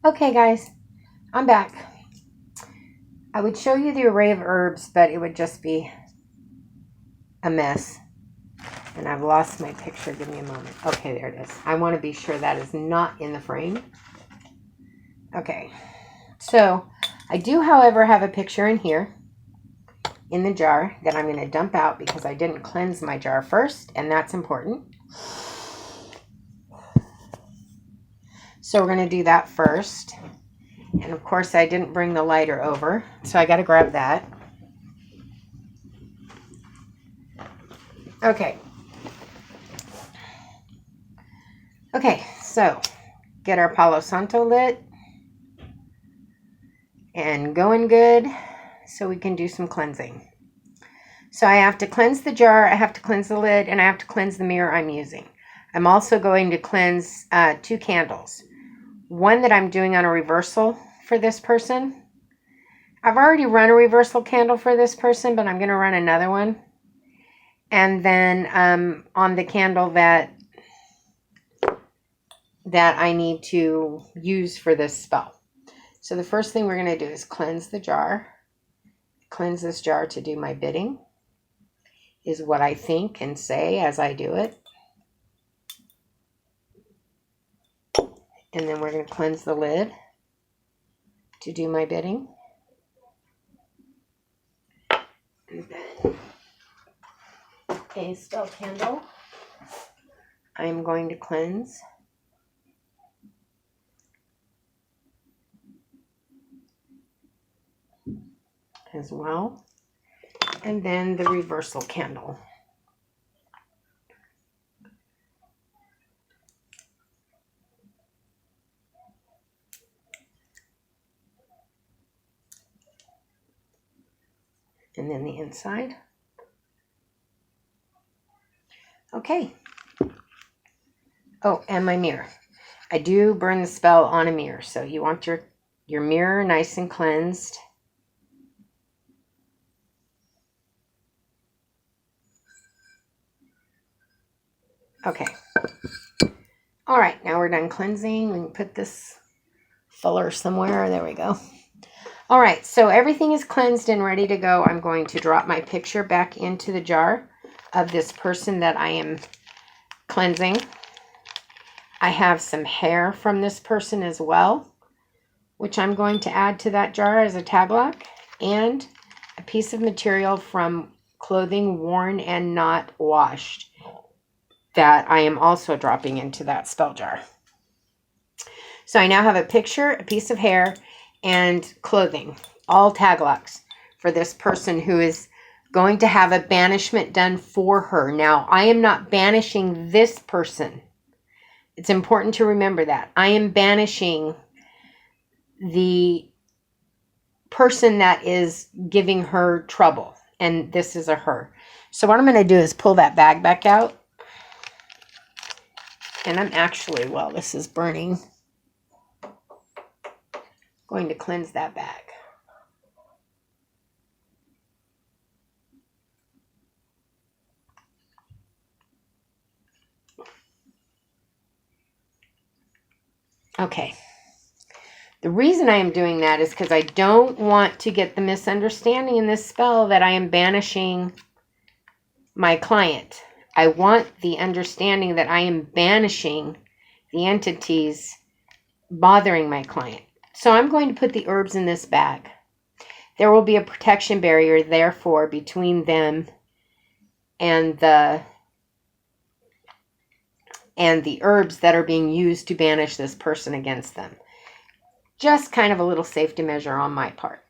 Okay guys, I'm back. I would show you the array of herbs, but it would just be a mess. And I've lost my picture. Give me a moment. Okay, there it is. I want to be sure that is not in the frame. Okay, so I do, however, have a picture in here in the jar that I'm going to dump out because I didn't cleanse my jar first, and that's important. So we're going to do that first. And of course, I didn't bring the lighter over, so I got to grab that. Okay. Okay, so get our Palo Santo lit and going good so we can do some cleansing. So I have to cleanse the jar, I have to cleanse the lid, and I have to cleanse the mirror I'm using. I'm also going to cleanse 2 candles. One that I'm doing on a reversal for this person. I've already run a reversal candle for this person, but I'm going to run another one. And then on the candle that I need to use for this spell. So the first thing we're going to do is cleanse the jar. Cleanse this jar to do my bidding is what I think and say as I do it. And then we're going to cleanse the lid to do my bidding. And then a spell candle I'm going to cleanse. As well. And then the reversal candle. And then the inside. Okay. Oh, and my mirror. I do burn the spell on a mirror, so you want your mirror nice and cleansed. Okay. All right, now we're done cleansing. We can put this fuller somewhere. There we go. All right, so everything is cleansed and ready to go. I'm going to drop my picture back into the jar of this person that I am cleansing. I have some hair from this person as well, which I'm going to add to that jar as a tag lock, and a piece of material from clothing worn and not washed that I am also dropping into that spell jar. So I now have a picture, a piece of hair, and clothing, all tag locks for this person who is going to have a banishment done for her. Now, I am not banishing this person. It's important to remember that. I am banishing the person that is giving her trouble, and this is a her. So what I'm going to do is pull that bag back out. And I'm actually, while this is burning, going to cleanse that bag. Okay. The reason I am doing that is because I don't want to get the misunderstanding in this spell that I am banishing my client. I want the understanding that I am banishing the entities bothering my client. So I'm going to put the herbs in this bag. There will be a protection barrier, therefore, between them and the herbs that are being used to banish this person against them. Just kind of a little safety measure on my part.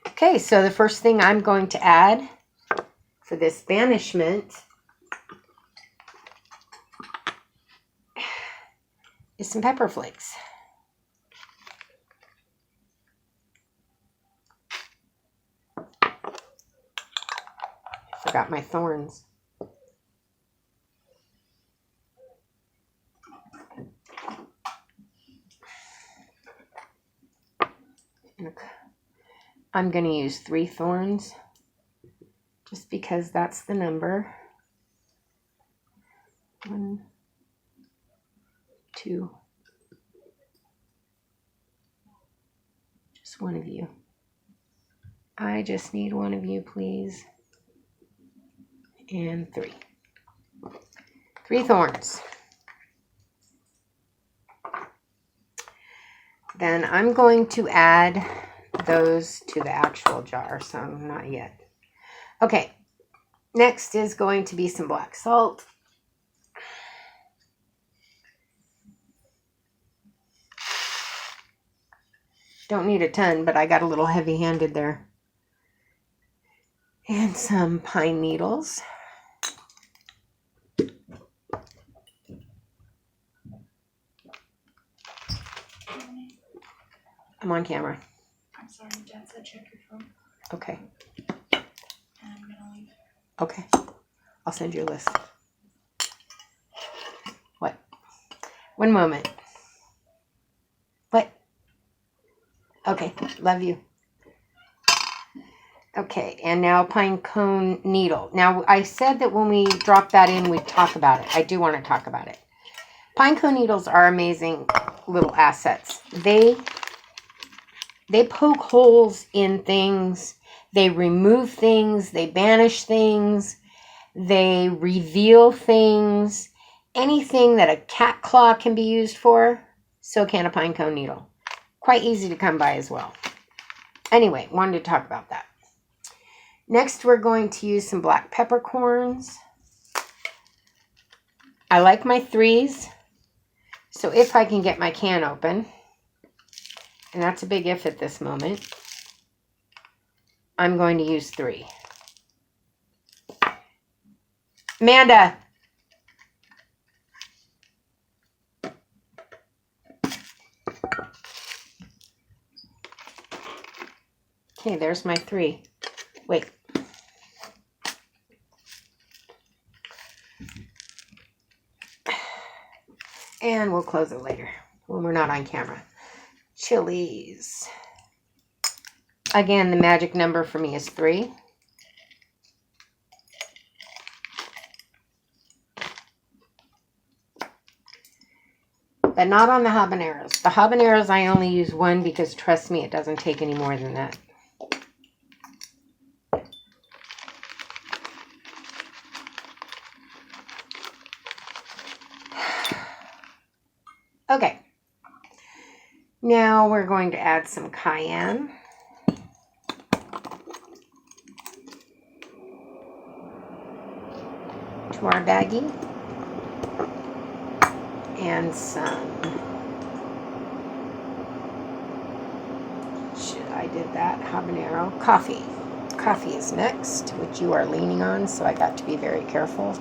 Okay, so the first thing I'm going to add for this banishment is some pepper flakes. Forgot my thorns. I'm going to use 3 thorns just because that's the number. 1, 2, Just one of you. I just need one of you, please. And 3. 3 thorns. Then I'm going to add those to the actual jar, so not yet. Okay, next is going to be some black salt. Don't need a ton, but I got a little heavy-handed there. And some pine needles. I'm on camera. I'm sorry, Dad said check your phone. Okay. And I'm gonna leave. Okay. I'll send you a list. What? One moment. What? Okay. Love you. Okay. And now pine cone needle. Now, I said that when we drop that in, we'd talk about it. I do want to talk about it. Pine cone needles are amazing little assets. They poke holes in things. They remove things. They banish things. They reveal things. Anything that a cat claw can be used for, so can a pine cone needle. Quite easy to come by as well. Anyway, wanted to talk about that. Next, we're going to use some black peppercorns. I like my 3s. So if I can get my can open, and that's a big if at this moment, I'm going to use 3. Amanda. Okay, there's my 3. Wait. And we'll close it later when we're not on camera. Chilies. Again, the magic number for me is 3. But not on the habaneros. The habaneros, I only use 1 because, trust me, it doesn't take any more than that. Okay. Now we're going to add some cayenne. To our baggie. And some, I did that, habanero. Coffee. Coffee is next, which you are leaning on, so I got to be very careful.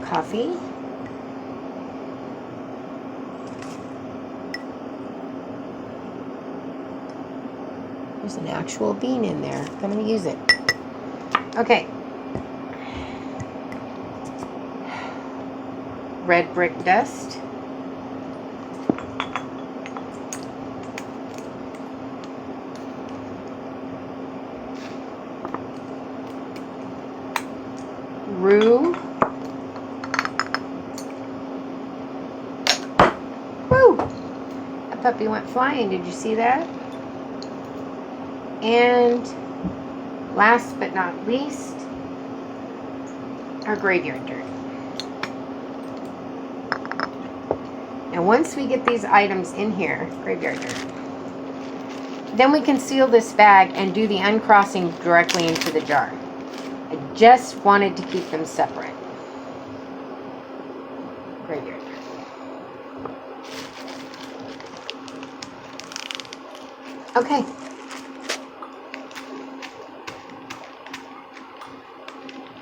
Coffee. There's an actual bean in there. I'm going to use it. Okay. Red brick dust. Rue. Woo! That puppy went flying. Did you see that? And last but not least, our graveyard dirt. Now, once we get these items in here, graveyard dirt, then we can seal this bag and do the uncrossing directly into the jar. I just wanted to keep them separate. Graveyard dirt. Okay.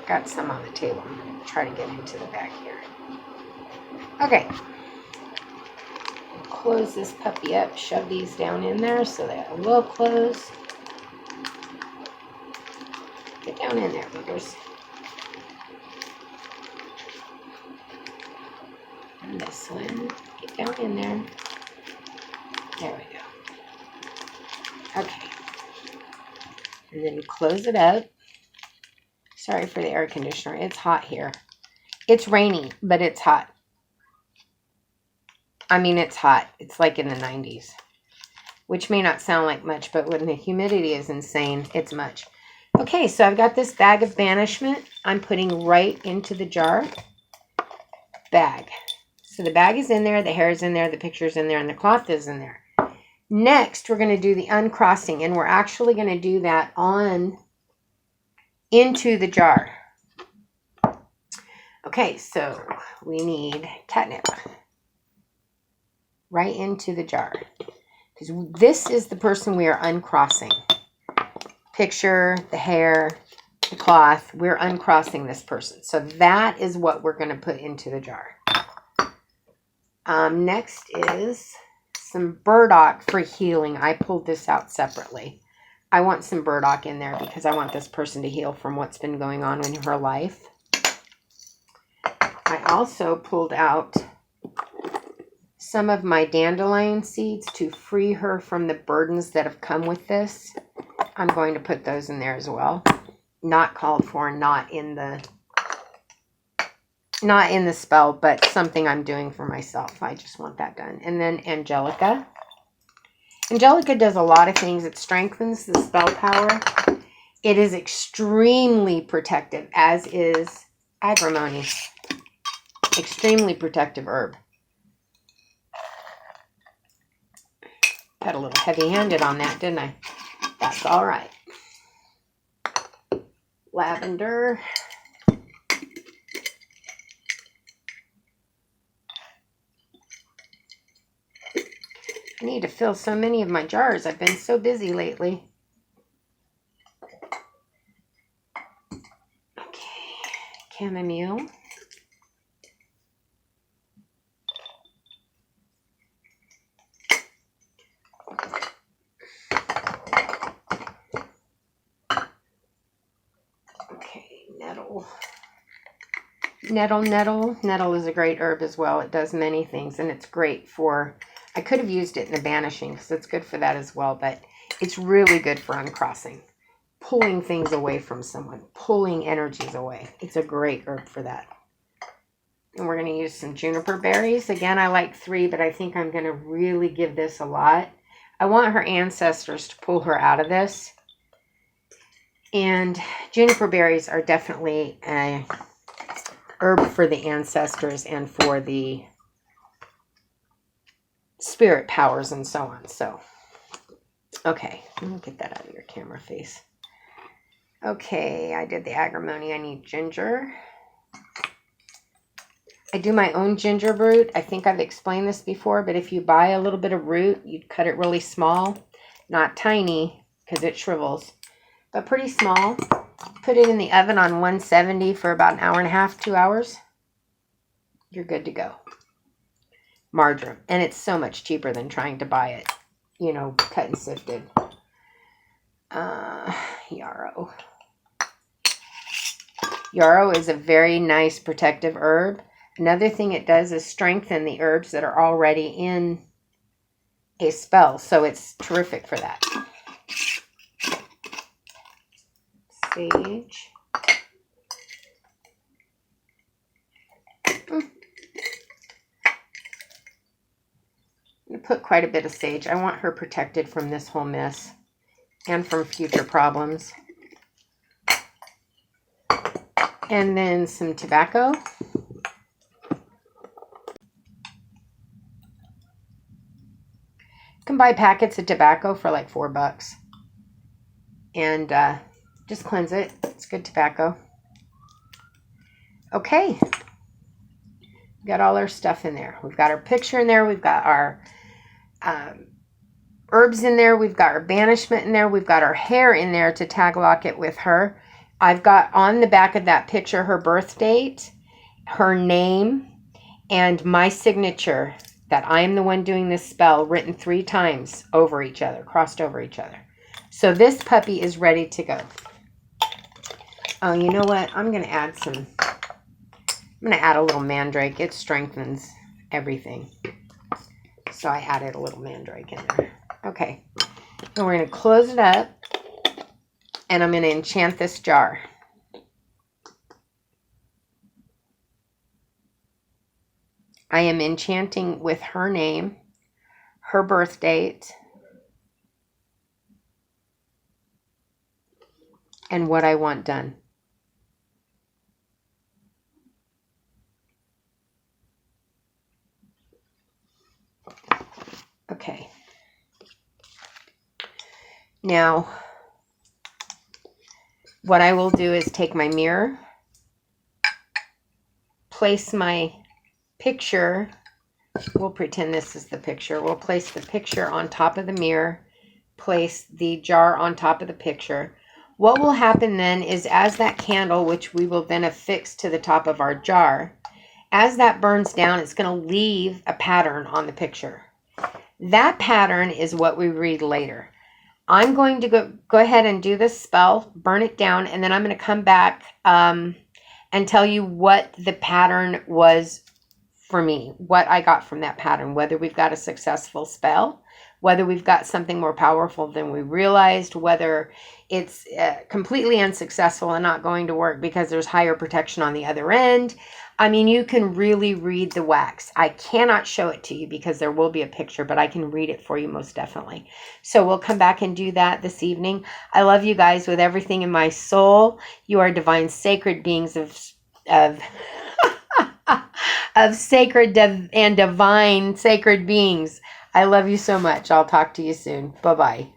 Got some on the table. I'm going to try to get into the back here. Okay. Close this puppy up, shove these down in there so that it will close. Get down in there, boogers. And this one, get down in there. There we go. Okay. And then close it up. Sorry for the air conditioner. It's hot here. It's rainy, but it's hot. I mean, it's hot. It's like in the 90s. which may not sound like much, but when the humidity is insane, it's much. Okay, so I've got this bag of banishment I'm putting right into the jar. Bag. So the bag is in there, the hair is in there, the picture's in there, and the cloth is in there. Next, we're going to do the uncrossing, and we're actually going to do that on into the jar. Okay, so we need catnip right into the jar, because this is the person we are uncrossing. Picture, the hair, the cloth, we're uncrossing this person. So that is what we're going to put into the jar. Next is some burdock for healing. I pulled this out separately. I want some burdock in there because I want this person to heal from what's been going on in her life. I also pulled out some of my dandelion seeds to free her from the burdens that have come with this. I'm going to put those in there as well. Not called for, not in the spell, but something I'm doing for myself. I just want that done. And then Angelica. Angelica does a lot of things. It strengthens the spell power. It is extremely protective, as is agrimony. Extremely protective herb. Got a little heavy-handed on that, didn't I? That's all right. Lavender. I need to fill so many of my jars. I've been so busy lately. Okay, chamomile. Okay, nettle. Nettle is a great herb as well. It does many things, and it's great for, I could have used it in the banishing because it's good for that as well, but it's really good for uncrossing. Pulling things away from someone. Pulling energies away. It's a great herb for that. And we're going to use some juniper berries. Again, I like 3, but I think I'm going to really give this a lot. I want her ancestors to pull her out of this. And juniper berries are definitely a herb for the ancestors and for the spirit powers and so on. So, okay, let me get that out of your camera face. Okay, I did the agrimony. I need ginger. I do my own ginger root. I think I've explained this before, but if you buy a little bit of root, you'd cut it really small, not tiny because it shrivels, but pretty small. Put it in the oven on 170 for about an hour and a half, 2 hours. You're good to go. Marjoram. And it's so much cheaper than trying to buy it, you know, cut and sifted. Yarrow. Yarrow is a very nice protective herb. Another thing it does is strengthen the herbs that are already in a spell. So it's terrific for that. Sage. I'm going to put quite a bit of sage. I want her protected from this whole mess and from future problems. And then some tobacco. You can buy packets of tobacco for like $4. And just cleanse it. It's good tobacco. Okay. We've got all our stuff in there. We've got our picture in there. We've got our herbs in there. We've got our banishment in there. We've got our hair in there to tag lock it with her. I've got on the back of that picture her birth date, her name, and my signature that I am the one doing this spell, written 3 times over each other, crossed over each other. So this puppy is ready to go. Oh, you know what? I'm going to add a little mandrake. It strengthens everything. So I added a little mandrake in there. Okay. And we're going to close it up. And I'm going to enchant this jar. I am enchanting with her name, her birth date, and what I want done. Okay. Now, what I will do is take my mirror, place my picture. We'll pretend this is the picture. We'll place the picture on top of the mirror, place the jar on top of the picture. What will happen then is as that candle, which we will then affix to the top of our jar, as that burns down, it's going to leave a pattern on the picture. That pattern is what we read later. I'm going to go ahead and do this spell, burn it down, and then I'm going to come back and tell you what the pattern was for me, what I got from that pattern, whether we've got a successful spell, whether we've got something more powerful than we realized, whether it's completely unsuccessful and not going to work because there's higher protection on the other end. I mean, you can really read the wax. I cannot show it to you because there will be a picture, but I can read it for you most definitely. So we'll come back and do that this evening. I love you guys with everything in my soul. You are divine, sacred beings of sacred and divine sacred beings. I love you so much. I'll talk to you soon. Bye-bye.